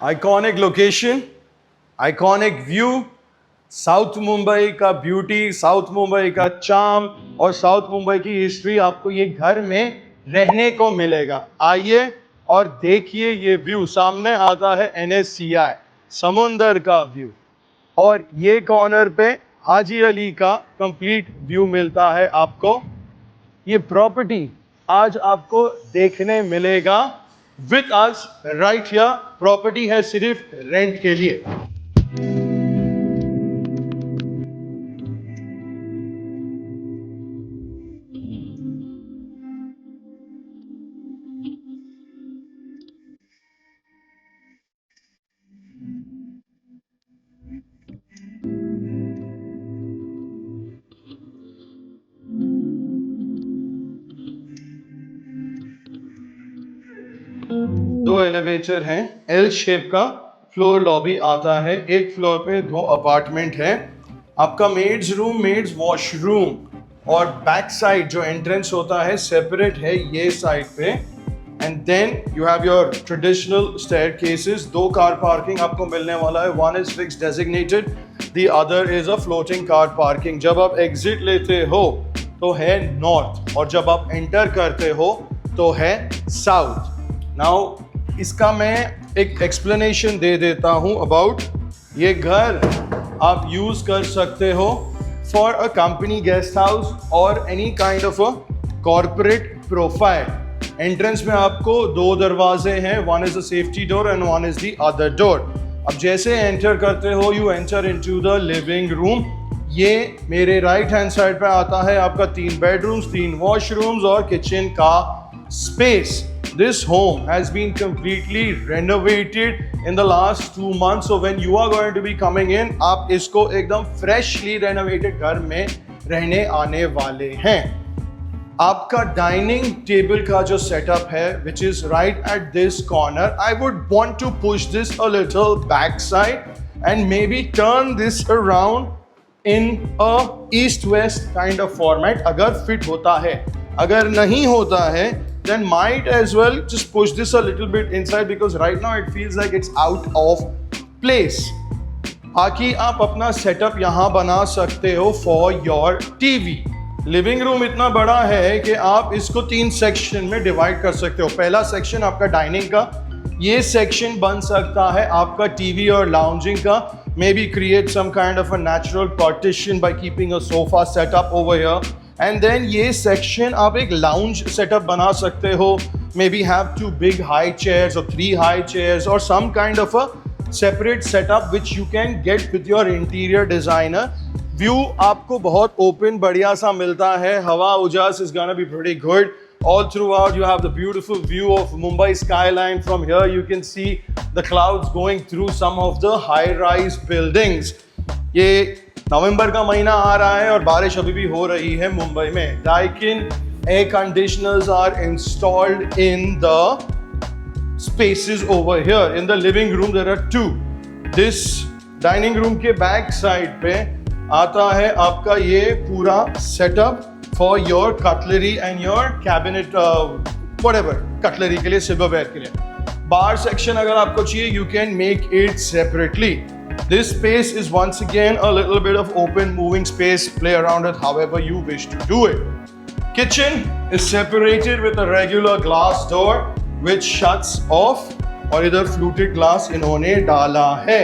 Iconic location, iconic view, south Mumbai का beauty, south Mumbai का charm और साउथ मुंबई की हिस्ट्री आपको ये घर में रहने को मिलेगा। आइए और देखिए ये व्यू। सामने आता है NSCI, समुंदर का व्यू, और ये कॉर्नर पे हाजी अली का कंप्लीट व्यू मिलता है आपको। ये प्रॉपर्टी आज आपको देखने मिलेगा with us right here. Property है सिर्फ रेंट के लिए। दो एलिवेटर हैं, एल शेप का फ्लोर लॉबी आता है। एक फ्लोर पे दो अपार्टमेंट है। आपका मेड्स रूम, मेड्स वॉशरूम और बैक साइड जो एंट्रेंस होता है सेपरेट है ये साइड पे। And then you have your traditional staircases. दो कार पार्किंग आपको मिलने वाला है। One is fix designated, the other is a floating car parking. जब आप एग्जिट लेते हो तो है नॉर्थ और जब आप एंटर करते हो तो है साउथ। नाउ इसका मैं एक एक्सप्लेनेशन दे देता हूं अबाउट ये घर। आप यूज कर सकते हो for a company guest house और any kind of a corporate profile. Entrance में आपको दो दरवाजे हैं, one is a safety door and one is the other door. अब जैसे एंटर करते हो you enter into the living room. ये मेरे राइट हैंड साइड पे आता है आपका 3 बेडरूम्स, 3 वॉशरूम्स और किचन का space. This home has been completely renovated in the last 2 months. So when you are going to be coming in, आप इसको एकदम freshly renovated घर में रहने आने वाले हैं। आपका डाइनिंग टेबल का जो सेटअप है which is right at this corner, I would want to push this a little back side and maybe turn this around in a east-west kind of format अगर fit होता है। अगर नहीं होता है then might as well just push this a little bit inside because right now it feels like it's out of place. बाकी आप अपना सेटअप यहाँ बना सकते हो for your TV. Living room इतना बड़ा है कि आप इसको 3 सेक्शन में डिवाइड कर सकते हो। पहला सेक्शन आपका डाइनिंग का, ये सेक्शन बन सकता है आपका टीवी और लाउंजिंग का। Maybe create some kind of a natural partition by keeping a sofa set up over here. And then ये section आप एक lounge setup बना सकते हो। Maybe have 2 big high chairs or 3 high chairs or some kind of a separate setup which you can get with your interior designer. View आपको बहुत open बढ़िया सा मिलता है। हवा उजास is gonna be pretty good. All throughout you have the beautiful view of Mumbai skyline. From here you can see the clouds going through some of the high-rise buildings. ये नवंबर का महीना आ रहा है और बारिश अभी भी हो रही है मुंबई में। Daikin air conditioners are installed in the spaces over here. In the living room there are 2. This dining room के back side पे आता है आपका ये पूरा setup for your cutlery and your cabinet, whatever cutlery के लिए, silverware के लिए। Bar section अगर आपको चाहिए you can make it separately. This space is once again a little bit of open moving space. Play around it however you wish to do it. Kitchen is separated with a regular glass door which shuts off और इधर fluted glass इन्होंने डाला है।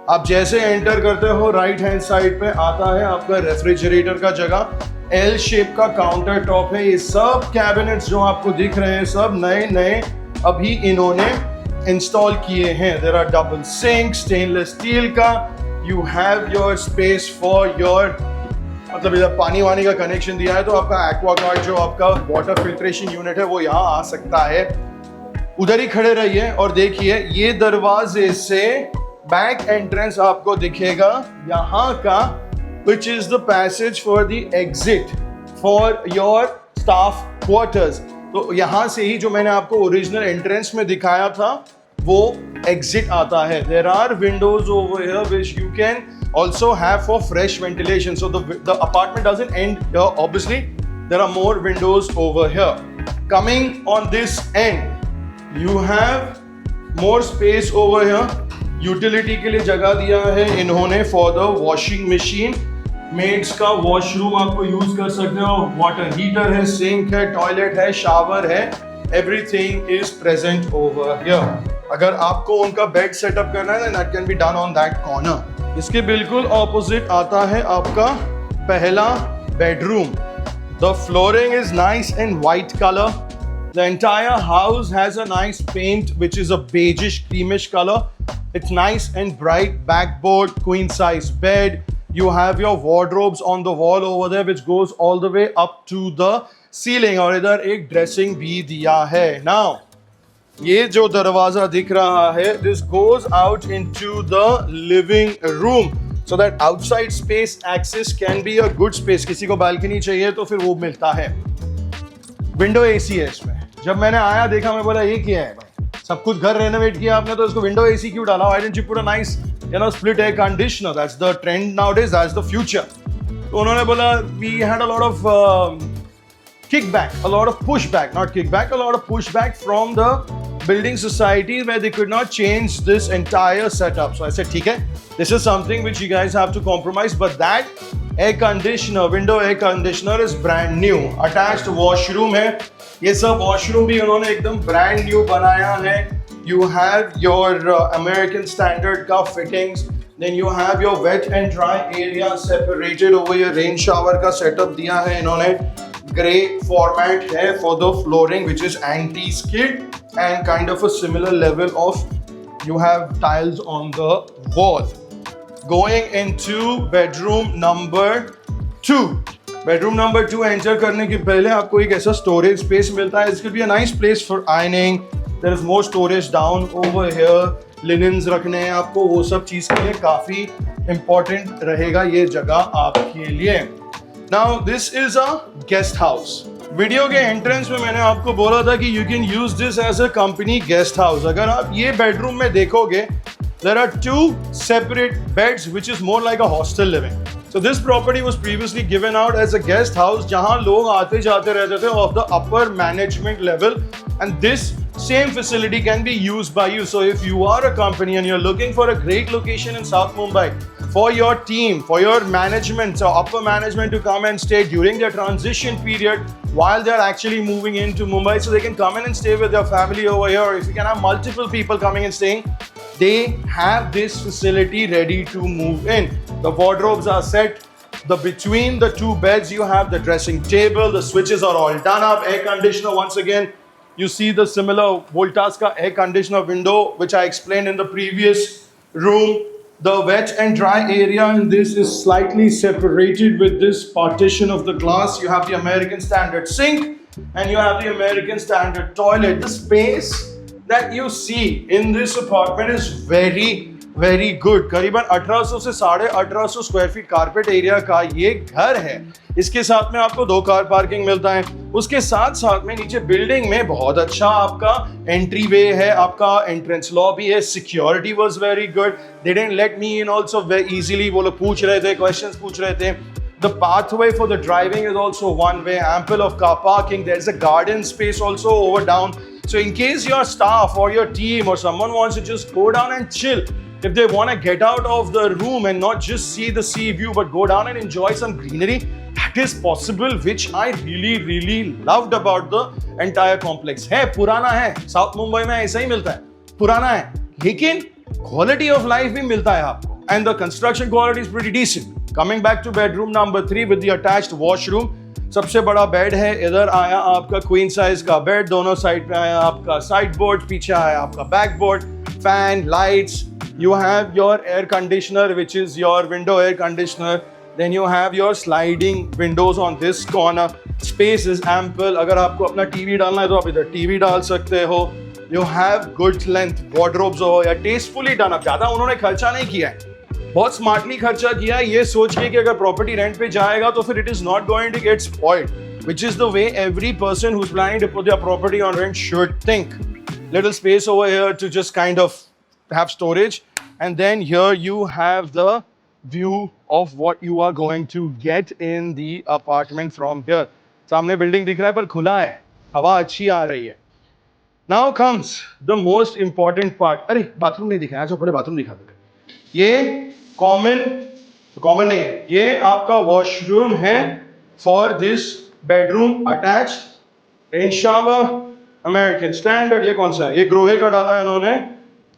आप जैसे enter करते हो right hand side पे आता है आपका रेफ्रिजरेटर का जगह। एल शेप का काउंटर टॉप है। ये सब कैबिनेट्स जो आपको दिख रहे हैं सब नए नए अभी इन्होंने इंस्टॉल किए हैं। There are double sink, stainless steel का। You have your space for your, मतलब इधर पानी वानी का कनेक्शन दिया है तो आपका एक्वागार्ड जो आपका वाटर फिल्ट्रेशन यूनिट है वो यहाँ आ सकता है। उधर ही खड़े रहिए और देखिए ये दरवाजे से बैक एंट्रेंस आपको दिखेगा यहाँ का, which is the passage for the exit for your staff quarters. तो यहाँ से ही जो मैंने आपको ओरिजिनल एंट्रेंस में दिखाया था वो एग्जिट आता है। There are windows over here which you can also have for fresh ventilation. So the apartment doesn't end here. Obviously, there are more windows over here. Coming on this end, you have more space over here. Utility के लिए जगह दिया है इन्होंने for the washing machine. Maids का washroom आपको use कर सकते हो. वाटर हीटर है, सिंक है, टॉयलेट है, शावर है. Everything is present over here. अगर आपको उनका बेड सेटअप करना है that can be done on that corner. इसके बिल्कुल ऑपोजिट आता है आपका पहला bedroom. The flooring is nice and white colour. The entire house has a nice paint which is a beigeish creamish color. It's nice and bright. Backboard, queen size bed. You have your wardrobes on the wall over there which goes all the way up to the ceiling. और इधर एक dressing भी दिया है. Now, ये जो दरवाजा दिख रहा है, this goes out into the living room. So that outside space access can be a good space. किसी को balcony चाहिए तो फिर वो मिलता है. विंडो एसी है इसमें. जब मैंने आया देखा मैं बोला ये क्या है भाई, सब कुछ घर रेनोवेट किया आपने तो इसको विंडो एसी क्यों डाला? Why didn't you put a nice split air conditioner? That's the trend nowadays, that's the future. तो उन्होंने बोला we had a lot of kickback, a lot of pushback, not kickback, a lot of pushback from the building society where they could not change this entire setup. So I said, ठीक है, this is something which you guys have to compromise, but that air conditioner, window air conditioner is brand new. Attached washroom है. ये सब washroom भी उन्होंने एकदम brand new बनाया है. You have your American standard का fittings. Then you have your wet and dry area separated over here. Rain shower का setup दिया है इन्होंने. Grey format है for the flooring which is anti-skid and kind of a similar level of you have tiles on the wall. Going into bedroom number 2. Bedroom number 2 enter करने के पहले आपको एक ऐसा storage space मिलता है. This could be a nice place for ironing. There is more storage down over here. Linens रखने हैं आपको, वो सब चीज़ के लिए काफ़ी important रहेगा ये जगह आपके लिए. Now this is a guest house. Video के एंट्रेंस में मैंने आपको बोला था कि you can use this as a company guest house. अगर आप ये बेडरूम में देखोगे, there are 2 separate beds which is more like a hostel living. So this property was previously given out as a guest house जहाँ लोग आते जाते रहते थे of the upper management level, and this same facility can be used by you. So if you are a company and you're looking for a great location in South Mumbai for your team, for your management, so upper management to come and stay during their transition period while they're actually moving into Mumbai, so they can come in and stay with their family over here. If you can have multiple people coming and staying, they have this facility ready to move in. The wardrobes are set. Between the 2 beds, you have the dressing table. The switches are all done up. Air conditioner, once again, you see the similar Voltas ka air conditioner window, which I explained in the previous room. The wet and dry area in this is slightly separated with this partition of the glass. You have the American standard sink and you have the American standard toilet. The space that you see in this apartment is very, very good. करीबन 1800 से 1850 square feet carpet area का ये घर है. इसके साथ में आपको 2 कार पार्किंग मिलता है. उसके साथ साथ में नीचे बिल्डिंग में बहुत अच्छा आपका एंट्री वे है, आपका एंट्रेंस लॉबी है. Security was very good. They didn't let me in also very easily. वो लोग पूछ रहे थे, क्वेश्चंस पूछ रहे थे. The pathway for the driving is also one way, ample of car parking. There's a garden space also over down. So in case your staff or your team or someone wants to just go down and chill, if they want to get out of the room and not just see the sea view but go down and enjoy some greenery, that is possible, which I really loved about the entire complex. है पुराना है, south Mumbai में ऐसा ही मिलता है, पुराना है, लेकिन quality of life भी मिलता है आपको, and the construction quality is pretty decent. Coming back to bedroom number 3 with the attached washroom. सबसे बड़ा बेड है. इधर आया आपका क्वीन साइज का बेड, दोनों साइड पे आया आपका साइड बोर्ड, पीछे आया आपका back board, fan, lights. You have your air conditioner which is your window air conditioner. Then you have your sliding windows on this corner. Space is ample. अगर आपको अपना टीवी डालना है तो आप इधर टीवी डाल सकते हो. You have good length wardrobes हो या tastefully done up. ज़्यादा उन्होंने खर्चा नहीं किया है, बहुत स्मार्टली खर्चा किया है ये सोच के कि अगर प्रॉपर्टी रेंट पे जाएगा तो फिर it is not going to get spoiled, which is the way every person who is planning to put their property on rent should think. Little space over here to just kind of have storage, and then here you have the view of what you are going to get in the apartment from here. सामने building दिख रहा है पर खुला है, हवा अच्छी आ रही है. Now comes the most important part. अरे बाथरूम नहीं दिखाया, जो पहले बाथरूम दिखा दो. ये कॉमन कॉमन नहीं है, ये आपका वॉशरूम है for this bedroom attached in shower American standard. ये कौन सा है? ये ग्रोहे का डाला है इन्होंने.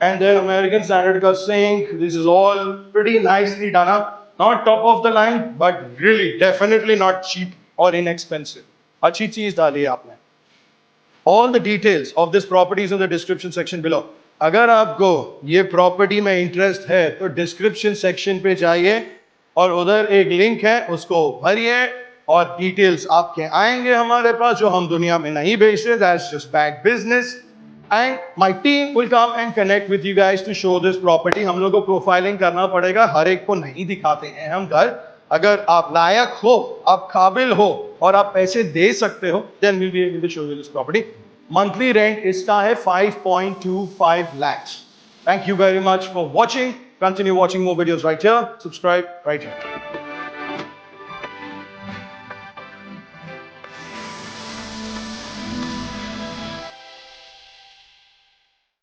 एंड देन अमेरिकन स्टैंडर्ड का sink. This is all pretty nicely done up. Not top of the line but really definitely not cheap और इनएक्सपेंसिव. अच्छी चीज डाली है आपने. All the details of this property is in the description section below. अगर आपको ये property में इंटरेस्ट है तो डिस्क्रिप्शन सेक्शन पे जाइए और उधर एक लिंक है, उसको भरिए और डिटेल्स आपके आएंगे हमारे पास, जो हम दुनिया में नहीं बेचते. That's just bad business. And my team will come and connect with you guys to show this property. हम लोग को प्रोफाइलिंग करना पड़ेगा, हर एक को नहीं दिखाते हैं हम घर. अगर आप लायक हो, आप काबिल हो और आप पैसे दे सकते हो, then we'll be able to show you this property. Monthly rent इसका है 5.25 lakhs. Thank you very much for watching. Continue watching more videos right here. Subscribe right here.